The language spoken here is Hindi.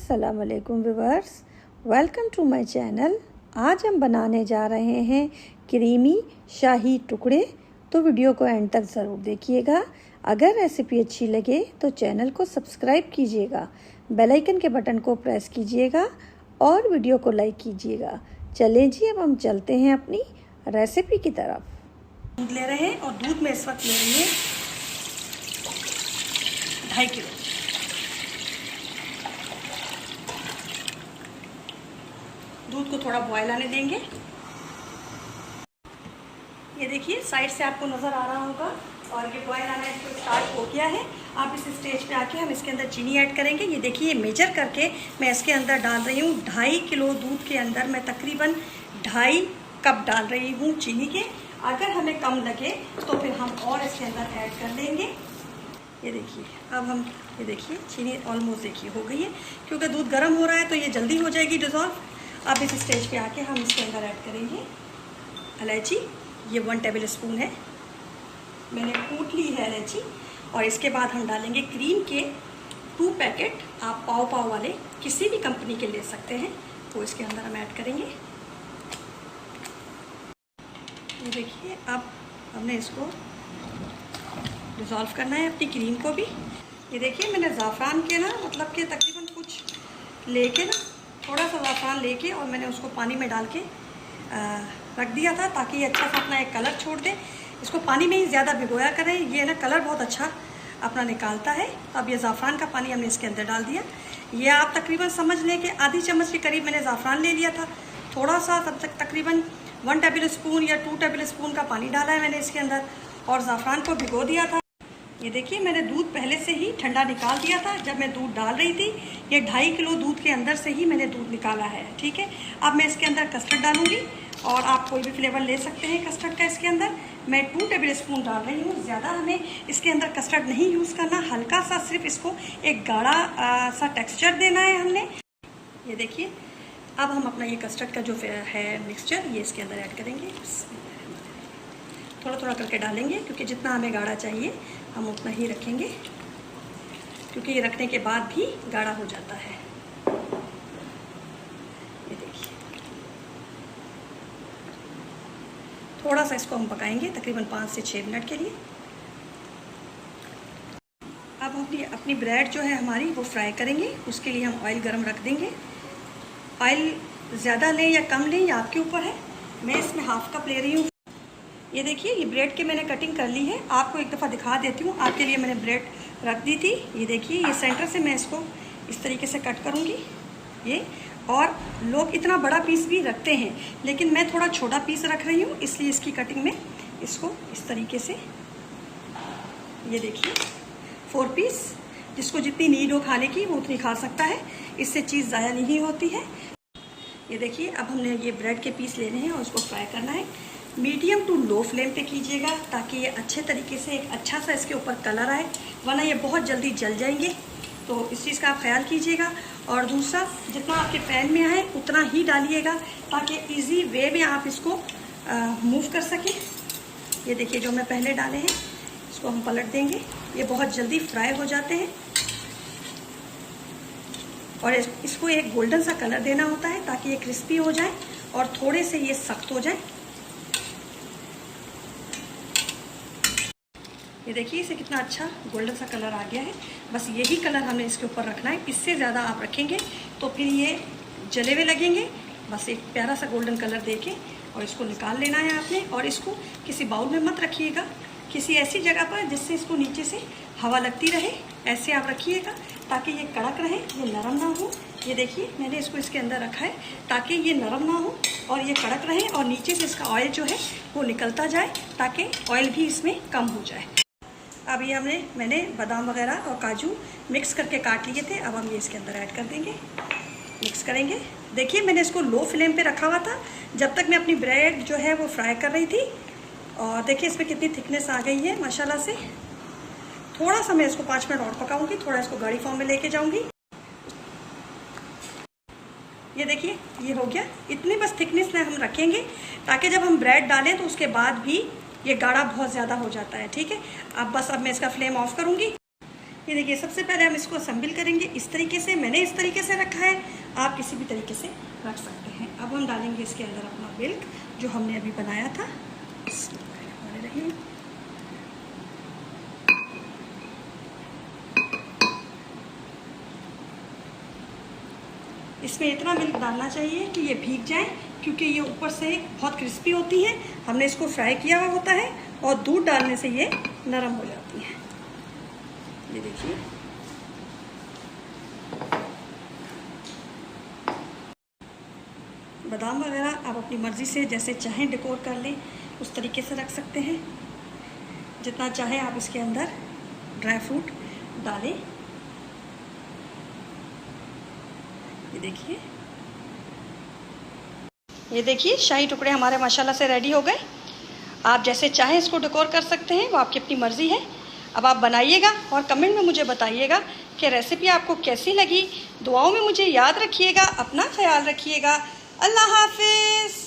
अस्सलाम वालेकुम viewers, welcome to my channel. आज हम बनाने जा रहे हैं क्रीमी शाही टुकड़े, तो वीडियो को एंड तक ज़रूर देखिएगा। अगर रेसिपी अच्छी लगे तो चैनल को सब्सक्राइब कीजिएगा, बेल आइकन के बटन को प्रेस कीजिएगा और वीडियो को लाइक कीजिएगा। चलें जी, अब हम चलते हैं अपनी रेसिपी की तरफ। दूध ले रहे हैं और दूध में इस वक्त ले रही है 2.5 किलो। दूध को थोड़ा बॉयल आने देंगे। ये देखिए साइड से आपको नज़र आ रहा होगा और ये बॉयल आना इसको स्टार्ट हो गया है। आप इस स्टेज पे आके हम इसके अंदर चीनी ऐड करेंगे। ये देखिए मेजर करके मैं इसके अंदर डाल रही हूँ 2.5 किलो दूध के अंदर मैं तकरीबन 2.5 कप डाल रही हूँ चीनी के। अगर हमें कम लगे तो फिर हम और इसके अंदर ऐड कर लेंगे। ये देखिए अब हम ये देखिए चीनी ऑलमोस्ट देखिए हो गई है, क्योंकि दूध गर्म हो रहा है तो ये जल्दी हो जाएगी डिज़ोल्व। अब इस स्टेज पे आके हम इसके अंदर ऐड करेंगे इलायची। ये 1 टेबल स्पून है, मैंने कूट ली है इलायची। और इसके बाद हम डालेंगे क्रीम के 2 पैकेट। आप पाव वाले किसी भी कंपनी के ले सकते हैं, वो इसके अंदर हम ऐड करेंगे। ये देखिए अब हमने इसको डिज़ोल्व करना है अपनी क्रीम को भी। ये देखिए मैंने ज़ाफ़रान के ना मतलब कि तकरीबन कुछ लेके ना थोड़ा सा ज़ाफ़रान लेके और मैंने उसको पानी में डाल के रख दिया था ताकि ये अच्छा सा अपना एक कलर छोड़ दे। इसको पानी में ही ज़्यादा भिगोया करें, ये ना कलर बहुत अच्छा अपना निकालता है। अब ये ज़ाफ़रान का पानी हमने इसके अंदर डाल दिया। ये आप तकरीबन समझ लें कि आधी चम्मच के करीब मैंने ज़ाफ़रान ले लिया था। थोड़ा सा तब तक तकरीबन 1 टेबल स्पून या 2 टेबल स्पून का पानी डाला है मैंने इसके अंदर और ज़ाफ़रान को भिगो दिया था। ये देखिए मैंने दूध पहले से ही ठंडा निकाल दिया था जब मैं दूध डाल रही थी। ये 2.5 किलो दूध के अंदर से ही मैंने दूध निकाला है, ठीक है। अब मैं इसके अंदर कस्टर्ड डालूंगी और आप कोई भी फ्लेवर ले सकते हैं कस्टर्ड का। इसके अंदर मैं 2 टेबल स्पून डाल रही हूँ। ज़्यादा हमें इसके अंदर कस्टर्ड नहीं यूज़ करना, हल्का सा सिर्फ इसको एक गाढ़ा सा टेक्स्चर देना है हमने। ये देखिए अब हम अपना ये कस्टर्ड का जो है मिक्सचर ये इसके अंदर ऐड करेंगे। थोड़ा थोड़ा करके डालेंगे क्योंकि जितना हमें गाढ़ा चाहिए हम उतना ही रखेंगे, क्योंकि ये रखने के बाद भी गाढ़ा हो जाता है। ये देखिए थोड़ा सा इसको हम पकाएंगे तकरीबन 5 से 6 मिनट के लिए। अब हम अपनी ब्रेड जो है हमारी वो फ्राई करेंगे। उसके लिए हम ऑयल गरम रख देंगे। ऑयल ज़्यादा लें या कम लें ये आपके ऊपर है। मैं इसमें 1/2 कप ले रही हूँ। ये देखिए ये ब्रेड की मैंने कटिंग कर ली है, आपको एक दफ़ा दिखा देती हूँ। आपके लिए मैंने ब्रेड रख दी थी। ये देखिए ये सेंटर से मैं इसको इस तरीके से कट करूँगी ये। और लोग इतना बड़ा पीस भी रखते हैं, लेकिन मैं थोड़ा छोटा पीस रख रही हूँ, इसलिए इसकी कटिंग में इसको इस तरीके से। ये देखिए 4 पीस, जिसको जितनी नीड हो खाने की वो उतनी खा सकता है, इससे चीज़ ज़ाया नहीं होती है। ये देखिए अब हमने ये ब्रेड के पीस लेने हैं और उसको फ्राई करना है। मीडियम टू लो फ्लेम पे कीजिएगा ताकि ये अच्छे तरीके से एक अच्छा सा इसके ऊपर कलर आए, वरना ये बहुत जल्दी जल जाएंगे। तो इस चीज़ का आप ख्याल कीजिएगा। और दूसरा, जितना आपके पैन में आए उतना ही डालिएगा ताकि इजी वे में आप इसको मूव कर सकें। ये देखिए जो मैं पहले डाले हैं इसको हम पलट देंगे। ये बहुत जल्दी फ्राई हो जाते हैं और इसको एक गोल्डन सा कलर देना होता है ताकि ये क्रिस्पी हो जाए और थोड़े से ये सख्त हो जाए। ये देखिए इसे कितना अच्छा गोल्डन सा कलर आ गया है। बस यही कलर हमें इसके ऊपर रखना है, इससे ज़्यादा आप रखेंगे तो फिर ये जले हुए लगेंगे। बस एक प्यारा सा गोल्डन कलर देके और इसको निकाल लेना है आपने। और इसको किसी बाउल में मत रखिएगा, किसी ऐसी जगह पर जिससे इसको नीचे से हवा लगती रहे, ऐसे आप रखिएगा ताकि ये कड़क रहे, ये नरम ना हो। ये देखिए मैंने इसको इसके अंदर रखा है ताकि ये नरम ना हो और ये कड़क रहे और नीचे से इसका ऑयल जो है वो निकलता जाए ताकि ऑयल भी इसमें कम हो जाए। अब ये मैंने बादाम वगैरह और काजू मिक्स करके काट लिए थे। अब हम ये इसके अंदर ऐड कर देंगे, मिक्स करेंगे। देखिए मैंने इसको लो फ्लेम पे रखा हुआ था जब तक मैं अपनी ब्रेड जो है वो फ्राई कर रही थी। और देखिए इसमें कितनी थिकनेस आ गई है माशाल्लाह से। थोड़ा सा मैं इसको 5 मिनट और पकाऊंगी, थोड़ा इसको गाढ़ी फॉर्म में लेके जाऊंगी। ये देखिए ये हो गया। इतनी बस थिकनेस में हम रखेंगे ताकि जब हम ब्रेड डालें तो उसके बाद भी ये गाढ़ा बहुत ज़्यादा हो जाता है, ठीक है। अब मैं इसका फ्लेम ऑफ करूँगी। ये देखिए, सबसे पहले हम इसको असेंबल करेंगे इस तरीके से। मैंने इस तरीके से रखा है, आप किसी भी तरीके से रख सकते हैं। अब हम डालेंगे इसके अंदर अपना मिल्क जो हमने अभी बनाया था। इसमें इतना मिल्क डालना चाहिए कि ये भीग जाए, क्योंकि ये ऊपर से बहुत क्रिस्पी होती है। हमने इसको फ्राई किया हुआ होता है और दूध डालने से ये नरम हो जाती है। ये देखिए, बादाम वगैरह आप अपनी मर्ज़ी से जैसे चाहें डेकोर कर लें, उस तरीके से रख सकते हैं। जितना चाहें आप इसके अंदर ड्राई फ्रूट डालें। ये देखिए शाही टुकड़े हमारे माशाल्लाह से रेडी हो गए। आप जैसे चाहें इसको डेकोर कर सकते हैं, वो आपकी अपनी मर्ज़ी है। अब आप बनाइएगा और कमेंट में मुझे बताइएगा कि रेसिपी आपको कैसी लगी। दुआओं में मुझे याद रखिएगा, अपना ख्याल रखिएगा। अल्लाह हाफिज़।